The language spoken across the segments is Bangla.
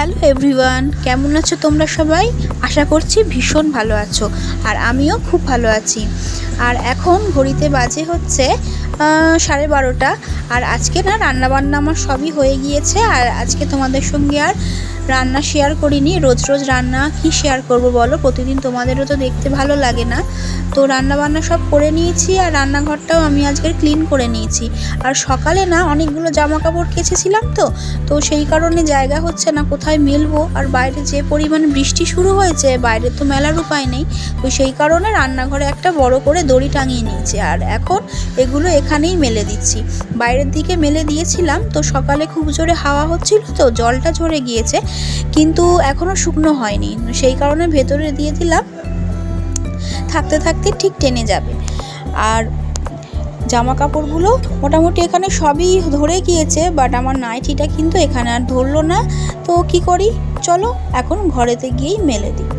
হ্যালো এভরিওয়ান, কেমন আছো তোমরা সবাই? আশা করছি ভীষণ ভালো আছো, আর আমিও খুব ভালো আছি। আর এখন ঘড়িতে বাজে হচ্ছে 12:30। আর আজকে না রান্নাবান্না আমার সবই হয়ে গিয়েছে। আর আজকে তোমাদের সঙ্গে আর রান্না শেয়ার করিনি। রোজ রোজ রান্না কি শেয়ার করব বলো, প্রতিদিন তোমাদেরও তো দেখতে ভালো লাগে না। তো রান্নাবান্না সব করে নিয়েছি, আর রান্নাঘরটাও আমি আজকে ক্লিন করে নিয়েছি। আর সকালে না অনেকগুলো জামা কাপড় কেচেছিলাম, তো সেই কারণে জায়গা হচ্ছে না কোথায় মেলবো। আর বাইরে যে পরিমাণ বৃষ্টি শুরু হয়েছে, বাইরে তো মেলার উপায় নেই। তো সেই কারণে রান্নাঘরে একটা বড় করে দড়ি টাঙিয়ে নিয়েছি, আর এখন এগুলো এখানেই মেলে দিচ্ছি। বাইরের দিকে মেলে দিয়েছিলাম, তো সকালে খুব জোরে হাওয়া হচ্ছিল, তো জলটা ঝরে গিয়েছে, কিন্তু এখনও শুকনো হয়নি। সেই কারণে ভেতরে দিয়ে দিলাম, থাকতে থাকতে ঠিক টেনে যাবে। আর জামা কাপড়গুলো মোটামুটি এখানে সবই ধরে গিয়েছে, বাট আমার নাইটিটা কিন্তু এখানে আর ধরলো না। তো কি করি, চলো এখন ঘরেতে গিয়েই মেলে দিই।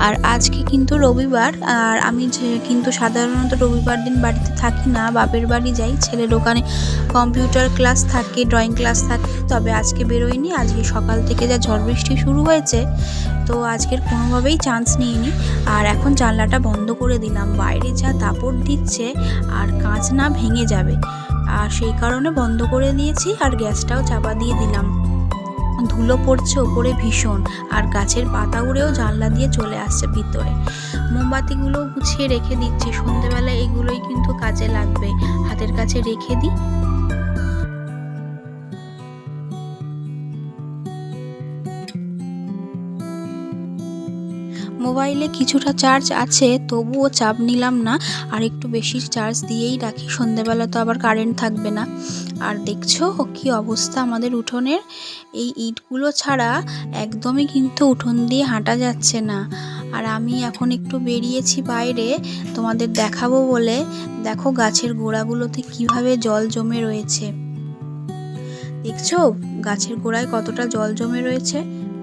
আর আজকে কিন্তু রবিবার, আর আমি কিন্তু সাধারণত রবিবার দিন বাড়িতে থাকি না, বাপের বাড়ি যাই। ছেলের ওখানে কম্পিউটার ক্লাস থাকে, ড্রয়িং ক্লাস থাকে। তবে আজকে বেরোয়নি, আজকে সকাল থেকে যা ঝড় বৃষ্টি শুরু হয়েছে, তো আজকের কোনোভাবেই চান্স নিইনি। আর এখন জানলাটা বন্ধ করে দিলাম, বাইরে যা দাপট দিচ্ছে, আর কাঁচ না ভেঙে যাবে, আর সেই কারণে বন্ধ করে দিয়েছি। আর গ্যাসটাও চাপা দিয়ে দিলাম। ধুলো পড়ছে ওপরে ভীষণ, আর গাছের পাতা উড়েও জানলা দিয়ে চলে আসছে ভিতরে। মোমবাতিগুলো গুছিয়ে রেখে দিচ্ছি, সন্ধেবেলা এগুলোই কিন্তু কাজে লাগবে, হাতের কাছে রেখে দিই। মোবাইলে কিছুটা চার্জ আছে, তবুও চাপ নিলাম না, আর একটু বেশি চার্জ দিয়েই রাখি, সন্ধেবেলা তো আবার কারেন্ট থাকবে না। আর দেখছো কি অবস্থা আমাদের উঠোনের, এই ইটগুলো ছাড়া একদমই কিন্তু উঠোন দিয়ে হাঁটা যাচ্ছে না। আর আমি এখন একটু বেরিয়েছি বাইরে তোমাদের দেখাবো বলে। দেখো গাছের গোড়াগুলোতে কিভাবে জল জমে রয়েছে, দেখছো গাছের গোড়ায় কতটা জল জমে রয়েছে।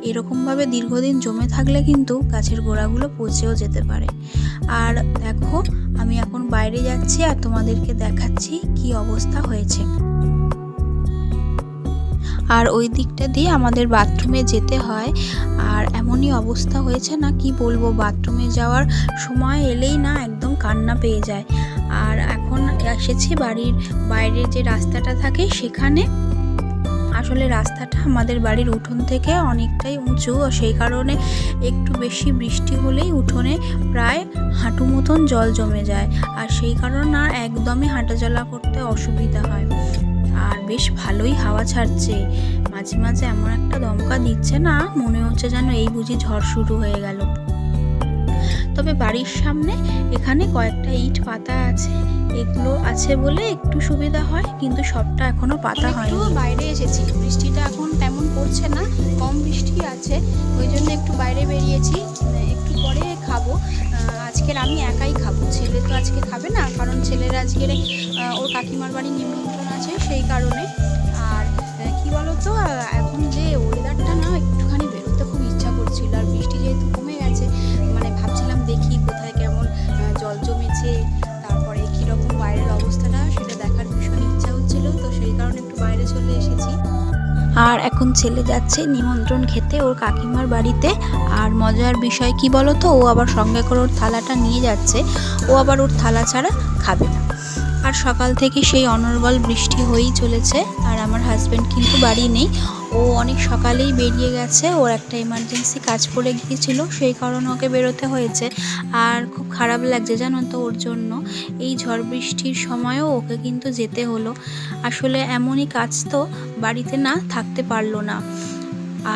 এরকমভাবে দীর্ঘদিন জমে থাকলে কিন্তু গাছের গোড়াগুলো পচেও যেতে পারে। আর দেখো আমি এখন বাইরে যাচ্ছি, আর তোমাদেরকে দেখাচ্ছি কি অবস্থা হয়েছে। আর ওই দিকটা দিয়ে আমাদের বাথরুমে যেতে হয়, আর এমনই অবস্থা হয়েছে না কি বলবো, বাথরুমে যাওয়ার সময় এলেই না একদম কান্না পেয়ে যায়। আর এখন এসেছি বাড়ির বাইরে যে রাস্তাটা থাকে সেখানে। আসলে রাস্তাটা আমাদের বাড়ির উঠোন থেকে অনেকটাই উঁচু, সেই কারণে একটু বেশি বৃষ্টি হলেই উঠোনে প্রায় হাঁটু মতন জল জমে যায়, আর সেই কারণে আর একদমই হাঁটাচলা করতে অসুবিধা হয়। আর বেশ ভালোই হাওয়া ছাড়ছে, মাঝে মাঝে এমন একটা দমকা দিচ্ছে না, মনে হচ্ছে যেন এই বুঝি ঝড় শুরু হয়ে গেল। তবে বাড়ির সামনে এখানে কয়েকটা ইট পাতা আছে, এগুলো আছে বলে একটু সুবিধা হয়, কিন্তু সবটা এখনো পাতা হয়নি। বাইরে এসেছি, বৃষ্টিটা এখন তেমন পড়ছে না, কম বৃষ্টি আছে, ওই জন্য একটু বাইরে বেরিয়েছি। একটু পরে খাবো, আজকের আমি একাই খাবো, ছেলে তো আজকে খাবে না, কারণ ছেলের আজকের ওর কাকিমার বাড়ি নিমন্ত্রণ আছে, সেই কারণে। আর কি বলতো, এখন যে ওয়েদারটা না, একটুখানি বেরোতে খুব ইচ্ছা করছিল, আর বৃষ্টি যেহেতু কমে গেছে, মানে ভাবছিলাম দেখি কোথায় কেমন জল জমেছে, তারপরে কীরকম বাইরের অবস্থাটা সেটা দেখার ভীষণ ইচ্ছা হচ্ছিল, তো সেই কারণে একটু বাইরে চলে এসেছি। আর এখন ছেলে যাচ্ছে নিমন্ত্রণ খেতে ওর কাকিমার বাড়িতে। আর মজার বিষয় কি বলতো, ও আবার সঙ্গে করে ওর থালাটা নিয়ে যাচ্ছে, ও আবার ওর থালা ছাড়া খাবে না। আর সকাল থেকে সেই অনর্গল বৃষ্টি হয়েই চলেছে, আর আমার হাজব্যান্ড কিন্তু বাড়ি নেই, ও অনেক সকালেই বেরিয়ে গেছে, ওর একটা এমার্জেন্সি কাজ পড়ে গিয়েছিল, সেই কারণে ওকে বেরোতে হয়েছে। আর খুব খারাপ লাগছে জানো তো ওর জন্য, এই ঝড় বৃষ্টির সময়ও ওকে কিন্তু যেতে হলো। আসলে এমনই কাজ, তো বাড়িতে না থাকতে পারলো না।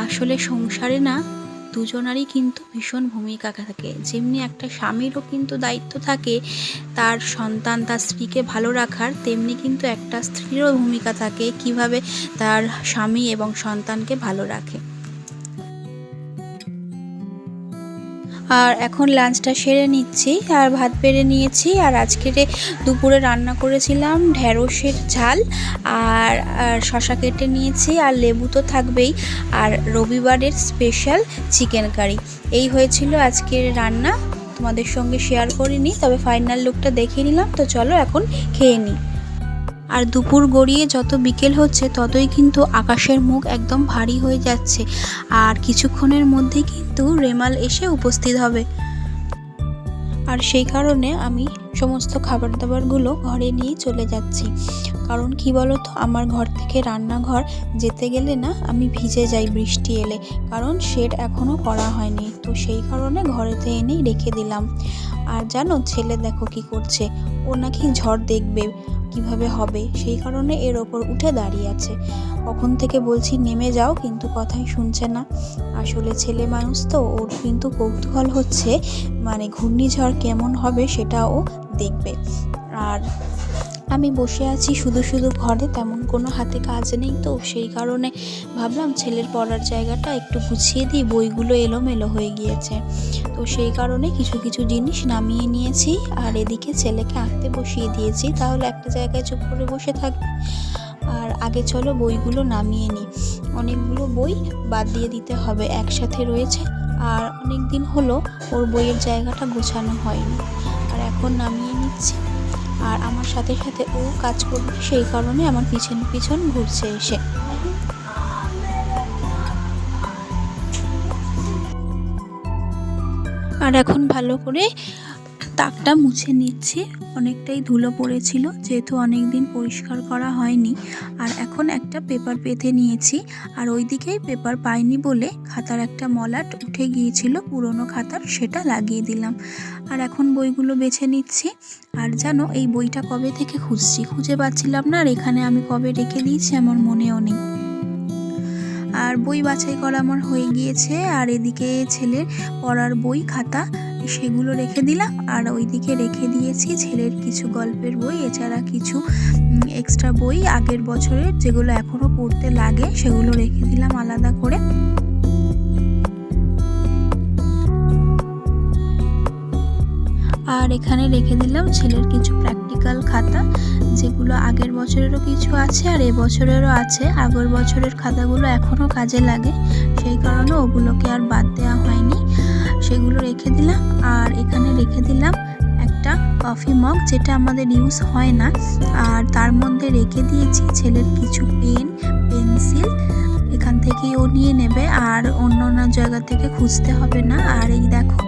আসলে সংসারে না দুজনারই কিন্তু ভীষণ ভূমিকা থাকে, যেমনি একটা স্বামীরও কিন্তু দায়িত্ব থাকে তার সন্তান তার স্ত্রীকে ভালো রাখার, তেমনি কিন্তু একটা স্ত্রীরও ভূমিকা থাকে কিভাবে তার স্বামী এবং সন্তানকে ভালো রাখে। আর এখন লাঞ্চটা সেরে নিচ্ছি, আর ভাত বেড়ে নিয়েছি। আর আজকের দুপুরে রান্না করেছিলাম ঢ্যাঁড়সের ঝাল, আর শসা কেটে নিয়েছি, আর লেবু তো থাকবেই, আর রবিবারের স্পেশাল চিকেন কারি। এই হয়েছিল আজকের রান্না, তোমাদের সঙ্গে শেয়ার করিনি, তবে ফাইনাল লুকটা দেখিয়ে নিলাম। তো চলো এখন খেয়ে নিই। আর দুপুর গড়িয়ে যত বিকেল হচ্ছে ততই কিন্তু আকাশের মুখ একদম ভারী হয়ে যাচ্ছে, আর কিছুক্ষণের মধ্যে কিন্তু রেমাল এসে উপস্থিত হবে। আর সেই কারণে আমি সমস্ত খাবার দাবারগুলো ঘরে নিয়ে চলে যাচ্ছি। কারণ কি বলো তো, আমার ঘর থেকে রান্নাঘর যেতে গেলে না আমি ভিজে যাই বৃষ্টি এলে, কারণ শেড এখনও করা হয়নি। তো সেই কারণে ঘরেতে এনেই রেখে দিলাম। আর জানো, ছেলে দেখো কি করছে, ও নাকি ঝড় দেখবে কিভাবে হবে, সেই কারণে এর ওপর উঠে দাঁড়িয়ে আছে। কখন থেকে বলছি নেমে যাও, কিন্তু কথাই শুনছে না। আসলে ছেলে মানুষ তো, ওর কিন্তু কৌতূহল হচ্ছে, মানে ঘূর্ণিঝড় কেমন হবে সেটা ও দেখবে। আর আমি বসে আছি শুধু শুধু ঘরে, তেমন কোনো হাতে কাজ নেই, তো সেই কারণে ভাবলাম ছেলের পড়ার জায়গাটা একটু গুছিয়ে দিই, বইগুলো এলোমেলো হয়ে গিয়েছে। তো সেই কারণে কিছু কিছু জিনিস নামিয়ে নিয়েছি, আর এদিকে ছেলেকে আঁকতে বসিয়ে দিয়েছি, তাহলে একটা জায়গায় চুপ করে বসে থাকবে। আর আগে চলো বইগুলো নামিয়ে নিই, অনেকগুলো বই বাদ দিয়ে দিতে হবে, একসাথে রয়েছে, আর অনেক দিন হলো ওর বইয়ের জায়গাটা গোছানো হয়নি। আর এখন নামিয়ে নিচ্ছি, আর আমার সাথে সাথে ও কাজ করবে, সেই কারণে আমার পিছন পিছন ঘুরছে এসে। আর এখন ভালো করে তাকটা মুছে নিচ্ছি, অনেকটাই ধুলো পড়েছিল, যেহেতু অনেক দিন পরিষ্কার করা হয়নি। আর এখন একটা পেপার পেতে নিয়েছি, আর ওইদিকেই পেপার পাইনি বলে খাতার একটা মলাট উঠে গিয়েছিল পুরনো খাতার, সেটা লাগিয়ে দিলাম। আর এখন বইগুলো বেছে নিচ্ছি। আর জানো, এই বইটা কবে থেকে খুঁজে পাচ্ছিলাম না, আর এখানে আমি কবে রেখে দিয়েছি আমার মনেও নেই। আর বই বাছাই করা আমার হয়ে গিয়েছে, আর এদিকে ছেলের পড়ার বই খাতা সেগুলো রেখে দিলাম, আর ওইদিকে রেখে দিয়েছি ছেলের কিছু গল্পের বই, এছাড়া কিছু এক্সট্রা বই আগের বছরের যেগুলো এখনও পড়তে লাগে সেগুলো রেখে দিলাম আলাদা করে। আর এখানে রেখে দিলাম ছেলের কিছু প্র্যাকটিক্যাল খাতা, যেগুলো আগের বছরেরও কিছু আছে আর এবছরেরও আছে। আগের বছরের খাতাগুলো এখনও কাজে লাগে, সেই কারণে ওগুলোকে আর বাদ দেওয়া হয়নি, সেগুলো রেখে দিলাম। আর এখানে রেখে দিলাম একটা কফি মগ, যেটা আমাদের ইউজ হয় না, আর তার মধ্যে রেখে দিয়েছি ছেলের কিছু পেন পেন্সিল, এখান থেকেই ও নিয়ে নেবে, আর অন্য অন্য জায়গা থেকে খুঁজতে হবে না। আর এই দেখো,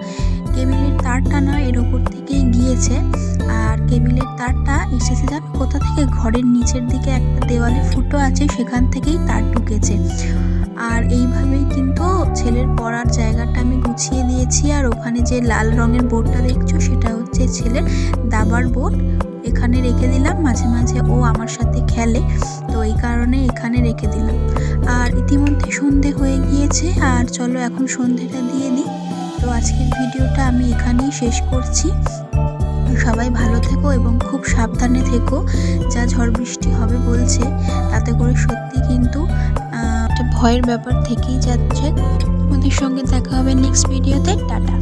কেবিলের তারটা না এর ওপর থেকেই গিয়েছে, আর কেবিলের তারটা এসেছে জানো কোথা থেকে, ঘরের নিচের দিকে একটা দেওয়ালে ফুটো আছে, সেখান থেকেই তার ঢুকেছে। আর এইভাবেই কিন্তু ছেলের পড়ার জায়গাটা আমি গুছিয়ে দিয়েছি। আর ওখানে যে লাল রঙের বোর্ডটা দেখছো, সেটা হচ্ছে ছেলের দাবার বোর্ড, এখানে রেখে দিলাম। মাঝে মাঝে ও আমার সাথে খেলে, তো এই কারণে এখানে রেখে দিলাম। আর ইতিমধ্যে সন্ধে হয়ে গিয়েছে, আর চলো এখন সন্ধেটা দিয়ে দিই। তো আজকের ভিডিওটা আমি এখানেই শেষ করছি। সবাই ভালো থেকো এবং খুব সাবধানে থেকো, যা ঝড় বৃষ্টি হবে বলছে, তাতে করে সত্যি কিন্তু একটা ভয়ের ব্যাপার থেকেই যাচ্ছে। তোমাদের সঙ্গে দেখা হবে নেক্সট ভিডিওতে। টাটা।